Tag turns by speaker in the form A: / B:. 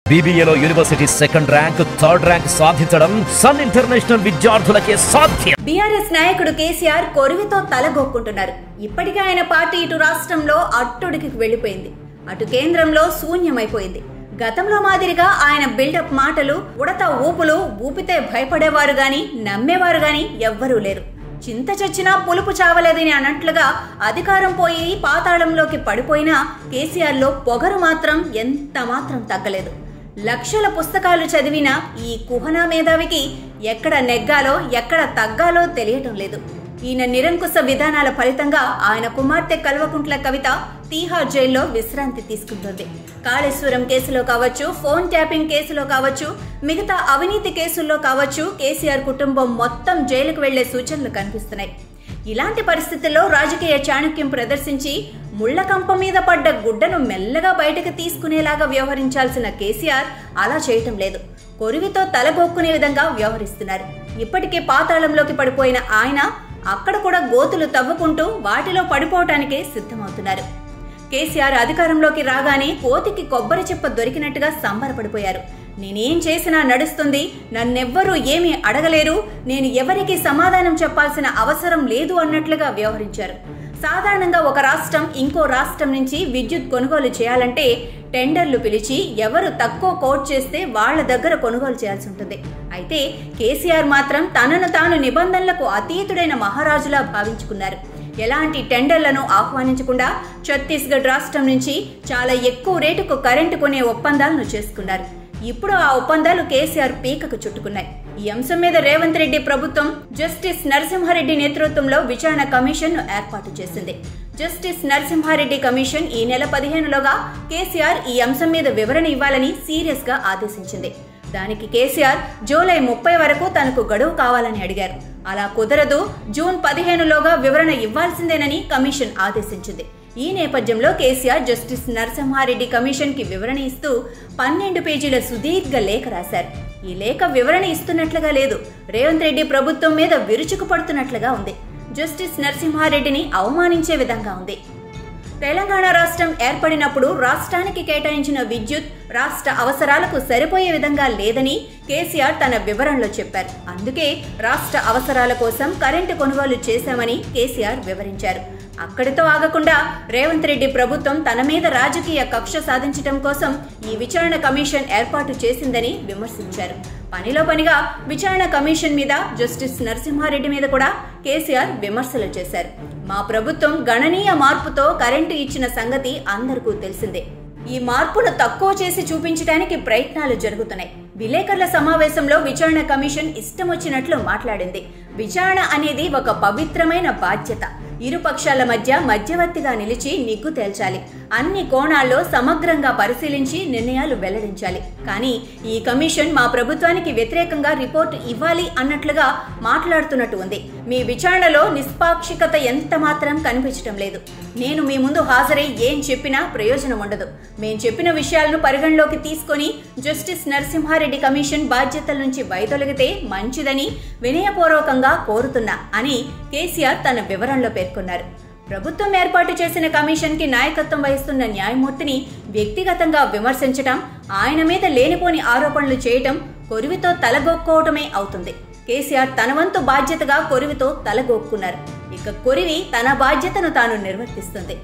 A: BBAలో university second rank, third rank సాధించడం Sun International విద్యార్థులకే సాధ్యం.
B: బీఆర్ఎస్ నాయకుడు కేసీఆర్ కొరివితో తలగొక్కుంటున్నారు. ఇప్పటికే ఆయన పార్టీ ఇటు రాష్ట్రంలో అట్టుడికి వెళ్లిపోయింది, అటు కేంద్రంలో శూన్యమైపోయింది. గతంలో మాదిరిగా ఆయన బిల్డప్ మాటలు, ఉడత ఊపులు ఊపితే భయపడేవారు గాని నమ్మేవారు గాని ఎవ్వరూ లేరు. చింత చచ్చినా పులుపు చావలేదని అన్నట్లుగా అధికారం పోయి పాతాళంలోకి పడిపోయినా కేసీఆర్లో పొగరు మాత్రం ఎంత మాత్రం తగ్గలేదు. లక్షల పుస్తకాలు చదివిన ఈ కుహనా మేధావికి ఎక్కడ నెగ్గాలో ఎక్కడ తగ్గాలో తెలియటం లేదు. ఈయన నిరంకుశ విధానాల ఫలితంగా ఆయన కుమార్తె కల్వకుంట్ల కవిత తీహార్ జైల్లో విశ్రాంతి తీసుకుంటుంది. కాళేశ్వరం కేసులో కావచ్చు, ఫోన్ ట్యాపింగ్ కేసులో కావచ్చు, మిగతా అవినీతి కేసుల్లో కావచ్చు, కేసీఆర్ కుటుంబం మొత్తం జైలుకు వెళ్లే సూచనలు కనిపిస్తున్నాయి. ఇలాంటి పరిస్థితుల్లో రాజకీయ చాణక్యం ప్రదర్శించి ముళ్లకంప మీద పడ్డ గుడ్డను మెల్లగా బయటకు తీసుకునేలాగా వ్యవహరించాల్సిన కేసీఆర్ అలా చేయటం లేదు. కొరివితో తలగొక్కునే విధంగా వ్యవహరిస్తున్నారు. ఇప్పటికే పాతాళంలోకి పడిపోయిన ఆయన అక్కడ కూడా గోతులు తవ్వుకుంటూ వాటిలో పడిపోవటానికే సిద్ధమవుతున్నారు. కేసీఆర్ అధికారంలోకి రాగానే కోతికి కొబ్బరి చెప్ప దొరికినట్టుగా సంబరపడిపోయారు. నేనేం చేసినా నడుస్తుంది, నన్నెవ్వరూ ఏమీ అడగలేరు, నేను ఎవరికి సమాధానం చెప్పాల్సిన అవసరం లేదు అన్నట్లుగా వ్యవహరించారు. సాధారణంగా ఒక రాష్ట్రం ఇంకో రాష్ట్రం నుంచి విద్యుత్ కొనుగోలు చేయాలంటే టెండర్లు పిలిచి ఎవరు తక్కువ కోట్ చేస్తే వాళ్ల దగ్గర కొనుగోలు చేయాల్సి ఉంటుంది. అయితే కేసీఆర్ మాత్రం తనను తాను నిబంధనలకు అతీతుడైన మహారాజులా భావించుకున్నారు. ఎలాంటి టెండర్లను ఆహ్వానించకుండా ఛత్తీస్గఢ్ రాష్ట్రం నుంచి చాలా ఎక్కువ రేటుకు కరెంటు కొనే ఒప్పందాలను చేసుకున్నారు. ఇప్పుడు ఆ ఒప్పందాలు కేసీఆర్ పీకకు చుట్టుకున్నాయి. ఈ అంశం మీద రేవంత్ రెడ్డి ప్రభుత్వం జస్టిస్ నరసింహారెడ్డి నేతృత్వంలో విచారణ కమిషన్ ను ఏర్పాటు చేసింది. జస్టిస్ నరసింహారెడ్డి కమిషన్ ఈ నెల 15లోగా కేసీఆర్ ఈ అంశం మీద వివరణ ఇవ్వాలని సీరియస్ గా ఆదేశించింది. దానికి కేసీఆర్ జూలై 30 వరకు తనకు గడువు కావాలని అడిగారు. అలా కుదరదు, జూన్ 15లోగా వివరణ ఇవ్వాల్సిందేనని కమిషన్ ఆదేశించింది. ఈ నేపథ్యంలో కేసీఆర్ జస్టిస్ నరసింహారెడ్డి కమిషన్ కి వివరణ ఇస్తూ 12 పేజీల సుదీర్ఘ లేఖ రాశారు. ఈ లేఖ వివరణ ఇస్తున్నట్లుగా లేదు, రేవంత్ రెడ్డి ప్రభుత్వం మీద విరుచుకు పడుతున్నట్లుగా ఉంది. జస్టిస్ నరసింహారెడ్డిని అవమానించే విధంగా ఉంది. తెలంగాణ రాష్ట్రం ఏర్పడినప్పుడు రాష్ట్రానికి కేటాయించిన విద్యుత్ రాష్ట్ర అవసరాలకు సరిపోయే విధంగా లేదని కేసీఆర్ తన వివరణలో చెప్పారు. అందుకే రాష్ట్ర అవసరాల కోసం కరెంటు కొనుగోలు చేశామని కేసీఆర్ వివరించారు. అక్కడితో ఆగకుండా రేవంత్ రెడ్డి ప్రభుత్వం తన మీద రాజకీయ కక్ష సాధించడం కోసం ఈ విచారణ కమిషన్ ఏర్పాటు చేసిందని విమర్శించారు. పనిలో పనిగా విచారణ కమిషన్ మీద, జస్టిస్ నరసింహారెడ్డి మీద కూడా కేసీఆర్ విమర్శలు చేశారు. మా ప్రభుత్వం గణనీయ మార్పుతో కరెంటు ఇచ్చిన సంగతి అందరికీ తెలిసిందే. ఈ మార్పును తక్కువ చేసి చూపించడానికి ప్రయత్నాలు జరుగుతున్నాయి. విలేకరుల సమావేశంలో విచారణ కమిషన్ ఇష్టం వచ్చినట్లు మాట్లాడింది. విచారణ అనేది ఒక పవిత్రమైన బాధ్యత. ఇరు పక్షాల మధ్య మధ్యవర్తిగా నిలిచి నిగ్గు తేల్చాలి. అన్ని కోణాల్లో సమగ్రంగా పరిశీలించి నిర్ణయాలు వెల్లడించాలి. కానీ ఈ కమిషన్ మా ప్రభుత్వానికి వ్యతిరేకంగా రిపోర్టు ఇవ్వాలి అన్నట్లుగా మాట్లాడుతున్నట్టు ఉంది. మీ విచారణలో నిష్పాక్షికత ఎంత మాత్రం కనిపించడం లేదు. నేను మీ ముందు హాజరై ఏం చెప్పినా ప్రయోజనం ఉండదు. మేం చెప్పిన విషయాలను పరిగణలోకి తీసుకొని జస్టిస్ నరసింహారెడ్డి కమిషన్ బాధ్యతల నుంచి వైదొలిగితే మంచిదని వినయపూర్వకంగా కోరుతున్నా అని కేసీఆర్ తన వివరణలో పేర్కొన్నారు. ప్రభుత్వం ఏర్పాటు చేసిన కమిషన్ కి నాయకత్వం వహిస్తున్న న్యాయమూర్తిని వ్యక్తిగతంగా విమర్శించటం, ఆయన మీద లేనిపోని ఆరోపణలు చేయటం కొరివితో తలగొక్కోవటమే అవుతుంది. కేసీఆర్ తన వంతు బాధ్యతగా కొరివితో తలగొక్కున్నారు. ఇక కొరివి తన బాధ్యతను తాను నిర్వర్తిస్తుంది.